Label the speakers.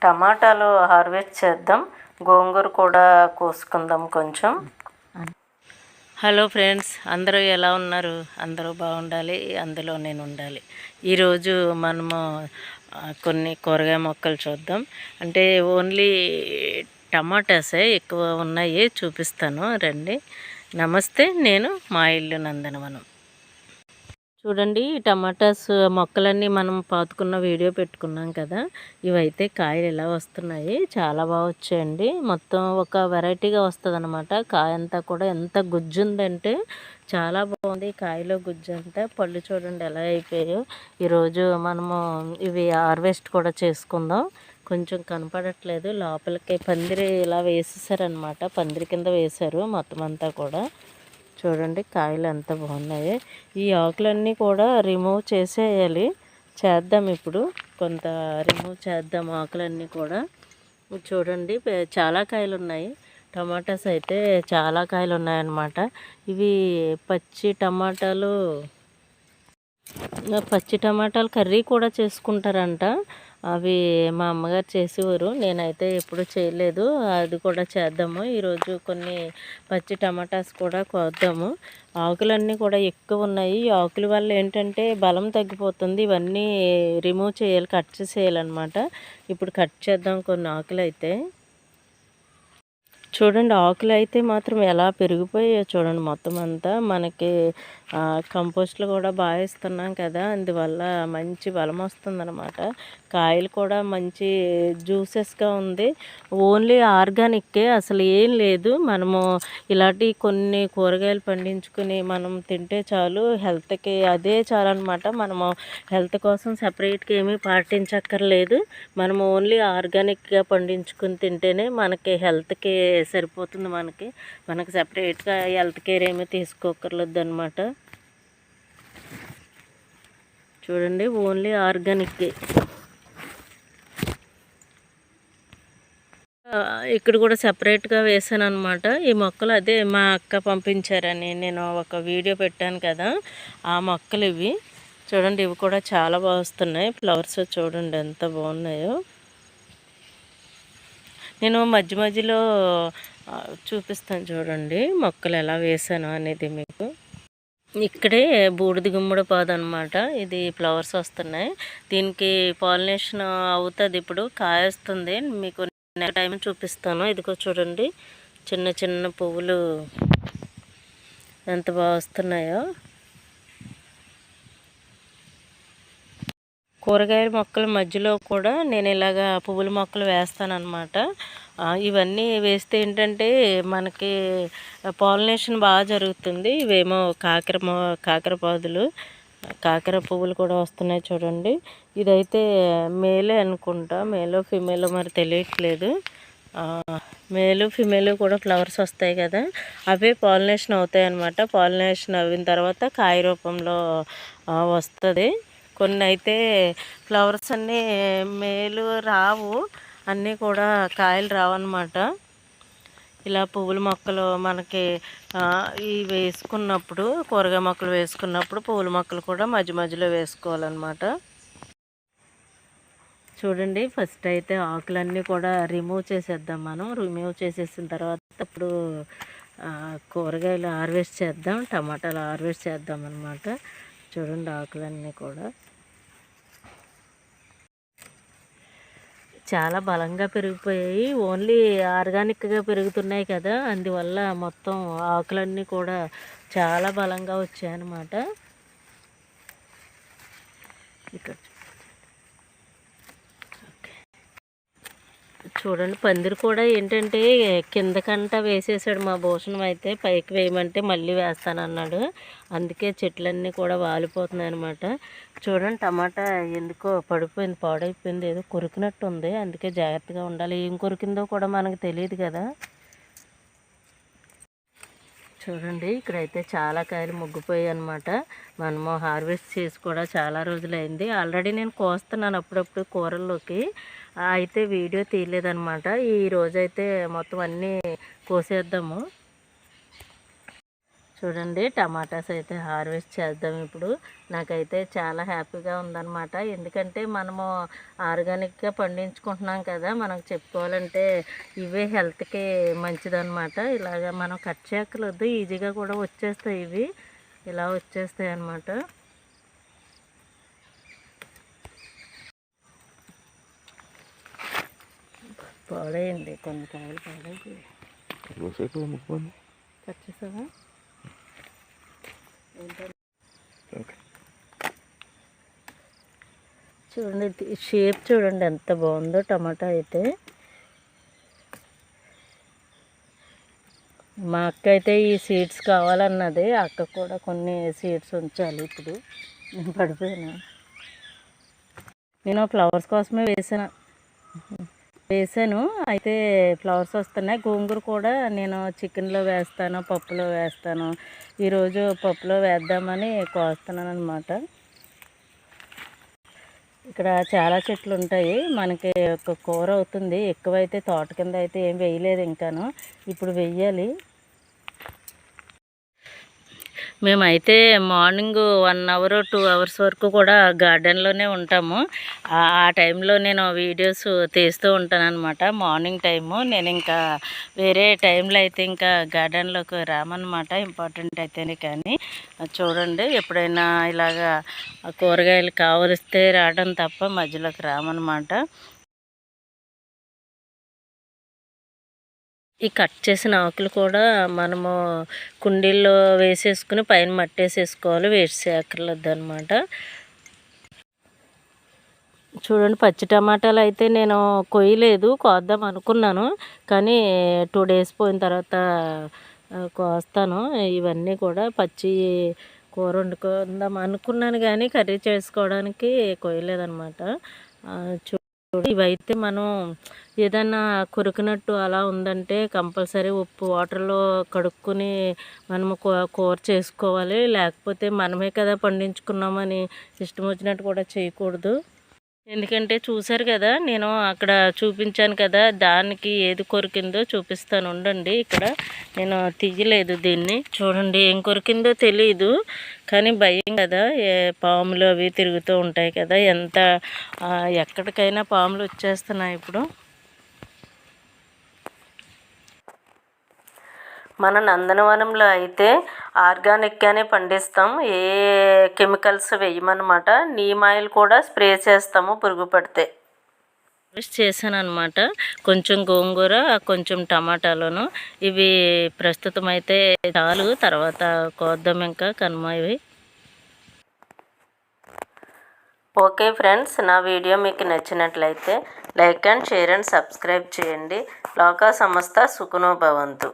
Speaker 1: టమాటాలు హార్వెస్ట్ చేద్దాం. గోంగూర కూడా కోసుకుందాం కొంచెం. హలో ఫ్రెండ్స్, అందరూ ఎలా ఉన్నారు? అందరూ బాగుండాలి, అందులో నేను ఉండాలి. ఈరోజు మనము కొన్ని కూరగాయ మొక్కలు చూద్దాం. అంటే ఓన్లీ టమాటాసే ఎక్కువ ఉన్నాయి, చూపిస్తాను రండి. నమస్తే, నేను మా ఇల్లు నందనవనం. చూడండి, టమాటాస్ మొక్కలన్నీ మనం పాతుకున్న వీడియో పెట్టుకున్నాం కదా, ఇవైతే కాయలు ఎలా వస్తున్నాయి, చాలా బాగా వచ్చాయండి. మొత్తం ఒక వెరైటీగా వస్తుంది అనమాట. కాయ అంతా కూడా ఎంత గుజ్జు ఉందంటే చాలా బాగుంది. కాయలో గుజ్జు అంతా. పళ్ళు చూడండి ఎలా అయిపోయాయో. ఈరోజు మనము ఇవి హార్వెస్ట్ కూడా చేసుకుందాం. కొంచెం కనపడట్లేదు, లోపలికి పందిరి ఇలా వేసేసారనమాట. పందిరి కింద వేశారు మొత్తం అంతా కూడా. చూడండి కాయలు ఎంత బాగున్నాయి. ఈ ఆకులన్నీ కూడా రిమూవ్ చేసేయాలి. చేద్దాం ఇప్పుడు, కొంత రిమూవ్ చేద్దాం ఆకులన్నీ కూడా. చూడండి చాలా కాయలు ఉన్నాయి. టమాటాస్ అయితే చాలా కాయలు ఉన్నాయన్నమాట. ఇవి పచ్చి టమాటాలు కర్రీ కూడా చేసుకుంటారంట. అవి మా అమ్మగారు చేసేవారు, నేనైతే ఎప్పుడు చేయలేదు. అది కూడా చేద్దాము ఈరోజు. కొన్ని పచ్చి టమాటాస్ కూడా కోద్దాము. ఆకులన్నీ కూడా ఎక్కువ ఉన్నాయి. ఈ ఆకుల వల్ల ఏంటంటే బలం తగ్గిపోతుంది. ఇవన్నీ రిమూవ్ చేయాలి, కట్ చేసేయాలన్నమాట. ఇప్పుడు కట్ చేద్దాం కొన్ని ఆకులు అయితే. చూడండి ఆకులు అయితే మాత్రం ఎలా పెరిగిపోయాయో చూడండి. మొత్తం అంతా మనకి కంపోస్ట్లు కూడా బాగా ఇస్తున్నాం కదా, అందువల్ల మంచి బలం వస్తుందన్నమాట. కాయలు కూడా మంచి జ్యూసెస్గా ఉంది. ఓన్లీ ఆర్గానిక్కే, అసలు ఏం లేదు. మనము ఇలాంటి కొన్ని కూరగాయలు పండించుకుని మనం తింటే చాలు, హెల్త్కి అదే చాలన్నమాట. మనము హెల్త్ కోసం సపరేట్గా ఏమీ పాటించక్కర్లేదు. మనము ఓన్లీ ఆర్గానిక్గా పండించుకుని తింటేనే మనకి హెల్త్కి సరిపోతుంది. మనకి సపరేట్గా హెల్త్ కేర్ ఏమీ తీసుకోకర్లేదు అనమాట. చూడండి ఓన్లీ ఆర్గానిక్కే. ఇక్కడ కూడా సపరేట్గా వేసాను అనమాట ఈ మొక్కలు. అదే మా అక్క పంపించారని నేను ఒక వీడియో పెట్టాను కదా, ఆ మొక్కలు ఇవి. చూడండి ఇవి కూడా చాలా బాగా వస్తున్నాయి. ఫ్లవర్స్ చూడండి ఎంత బాగున్నాయో. నేను మధ్య మధ్యలో చూపిస్తాను చూడండి మొక్కలు ఎలా వేసాను అనేది మీకు. ఇక్కడే బూడిద గుమ్మడి పాదు అనమాట. ఇది ఫ్లవర్స్ వస్తున్నాయి. దీనికి పాలినేషన్ అవుతుంది, ఇప్పుడు కాయొస్తుంది. మీకు టైం చూపిస్తాను. ఇదిగో చూడండి చిన్న చిన్న పువ్వులు ఎంత బాగా వస్తున్నాయో. కూరగాయల మొక్కల మధ్యలో కూడా నేను ఇలాగా పువ్వుల మొక్కలు వేస్తానన్నమాట. ఇవన్నీ వేస్తే ఏంటంటే మనకి పాలినేషన్ బాగా జరుగుతుంది. ఇవేమో కాకరపాదులు, కాకర పువ్వులు కూడా వస్తున్నాయి చూడండి. ఇదైతే మేలే అనుకుంటా, మేలో ఫిమేలో మరి తెలియట్లేదు. మేలు ఫిమేలు కూడా ఫ్లవర్స్ వస్తాయి కదా, అవే పాలినేషన్ అవుతాయి అన్నమాట. పాలినేషన్ అయిన తర్వాత కాయ రూపంలో వస్తుంది. కొన్ని అయితే ఫ్లవర్స్ అన్నీ మేలు రావు, అన్నీ కూడా కాయలు రావన్నమాట. ఇలా పువ్వుల మొక్కలు మనకి వేసుకున్నప్పుడు, కూరగాయ మొక్కలు వేసుకున్నప్పుడు పువ్వుల మొక్కలు కూడా మధ్య మధ్యలో వేసుకోవాలన్నమాట. చూడండి ఫస్ట్ అయితే ఆకులన్నీ కూడా రిమూవ్ చేసేద్దాం. మనం రిమూవ్ చేసేసిన తర్వాత ఇప్పుడు కూరగాయలు హార్వెస్ట్ చేద్దాం, టమాటాలు హార్వెస్ట్ చేద్దాం అన్నమాట. చూడండి ఆకులన్నీ కూడా చాలా బలంగా పెరిగిపోయాయి. ఓన్లీ ఆర్గానిక్గా పెరుగుతున్నాయి కదా, అందువల్ల మొత్తం ఆకులన్నీ కూడా చాలా బలంగా వచ్చాయన్నమాట. ఇక్కడ చూడండి పందిరి కూడా ఏంటంటే కిందకంట వేసేసాడు మా భూషణం. అయితే పైకి వేయమంటే మళ్ళీ వేస్తానన్నాడు, అందుకే చెట్లన్నీ కూడా వాలిపోతున్నాయి అనమాట. చూడండి టమాటా ఎందుకో పడిపోయింది, పాడైపోయింది, ఏదో కొరికినట్టు ఉంది. అందుకే జాగ్రత్తగా ఉండాలి. ఏం కొరికిందో కూడా మనకు తెలియదు కదా. చూడండి ఇక్కడైతే చాలా కాయలు ముగ్గిపోయాయి అనమాట. మనము హార్వెస్ట్ చేసి కూడా చాలా రోజులైంది. ఆల్రెడీ నేను కోస్తున్నాను అప్పుడప్పుడు కూరల్లోకి, అయితే వీడియో తీయలేదన్నమాట. ఈరోజైతే మొత్తం అన్నీ కోసేద్దాము. చూడండి టమాటాస్ అయితే హార్వెస్ట్ చేద్దాం ఇప్పుడు. నాకైతే చాలా హ్యాపీగా ఉందన్నమాట. ఎందుకంటే మనము ఆర్గానిక్గా పండించుకుంటున్నాం కదా, మనకు చెప్పుకోవాలంటే ఇవే హెల్త్కి మంచిదన్నమాట. ఇలాగ మనం కట్ చేయక్కర్లేదు, ఈజీగా కూడా వచ్చేస్తాయి. ఇవి ఇలా వచ్చేస్తాయి అన్నమాట. పాడైంది, కొన్ని కాయలు పాడైంది. కట్ చేసావా? చూడండి షేప్ చూడండి ఎంత బాగుందో టమాటా అయితే. మా అక్క అయితే ఈ సీడ్స్ కావాలన్నది. అక్క కూడా కొన్ని సీడ్స్ ఉంచాలి. ఇప్పుడు నేను పడిపోయాను. నేను ఫ్లవర్స్ కోసమే వేసాను అయితే ఫ్లవర్స్ వస్తున్నాయి. గోంగూర కూడా నేను చికెన్లో వేస్తాను, పప్పులో వేస్తాను. ఈరోజు పప్పులో వేద్దామని కోస్తున్నాను అన్నమాట. ఇక్కడ చాలా చెట్లు ఉంటాయి, మనకి ఒక కూర అవుతుంది. ఎక్కువైతే తోట కింద అయితే ఏం వేయలేదు ఇంకాను, ఇప్పుడు వెయ్యాలి. మేమైతే మార్నింగ్ 1 అవర్ 2 అవర్స్ వరకు కూడా గార్డెన్లోనే ఉంటాము. ఆ టైంలో నేను వీడియోస్ తీస్తూ ఉంటాను అనమాట. మార్నింగ్ టైము నేను ఇంకా వేరే టైంలో అయితే ఇంకా గార్డెన్లోకి రామన్నమాట, ఇంపార్టెంట్ అయితేనే. కానీ చూడండి ఎప్పుడైనా ఇలాగా కూరగాయలు కావలిస్తే రావడం తప్ప మధ్యలోకి రామన్నమాట. ఈ కట్ చేసిన ఆకులు కూడా మనము కుండీల్లో వేసేసుకుని పైన మట్టేసేసుకోవాలి, వేసేయక్కర్లేదు అనమాట. చూడండి పచ్చి టమాటాలు అయితే నేను కొయ్యలేదు, కోద్దాం అనుకున్నాను. కానీ 2 డేస్ పోయిన తర్వాత కోస్తాను. ఇవన్నీ కూడా పచ్చి కూర వండుకుందాం అనుకున్నాను, కానీ కర్రీ చేసుకోవడానికి కొయ్యలేదనమాట. ఇవైతే మనం ఏదన్నా కొరికినట్టు అలా ఉందంటే కంపల్సరీ ఉప్పు వాటర్లో కడుక్కొని మనము కూర చేసుకోవాలి. లేకపోతే మనమే కదా పండించుకున్నామని ఇష్టం వచ్చినట్టు కూడా చేయకూడదు. ఎందుకంటే చూసారు కదా, నేను అక్కడ చూపించాను కదా, దానికి ఏది కొరికిందో చూపిస్తాను ఉండండి. ఇక్కడ నేను తీయలేదు దీన్ని. చూడండి ఏం కొరికిందో తెలియదు, కానీ భయం కదా, పాములు అవి తిరుగుతూ ఉంటాయి కదా. ఎక్కడికైనా పాములు వచ్చేస్తున్నాయి ఇప్పుడు. మన నందనవనంలో అయితే ఆర్గానిక్గానే పండిస్తాం, ఏ కెమికల్స్ వేయమన్నమాట. నీమ్ ఆయిల్ కూడా స్ప్రే చేస్తాము పురుగు పడితే. చేశాను అనమాట. కొంచెం గోంగూర, కొంచెం టమాటాలను. ఇవి ప్రస్తుతం అయితే చాలు, తర్వాత కోద్దాం ఇంకా కనుమ ఇవి. ఓకే ఫ్రెండ్స్, నా వీడియో మీకు నచ్చినట్లయితే like and share and subscribe చేయండి. లోకా సమస్త సుఖనో భవంతు.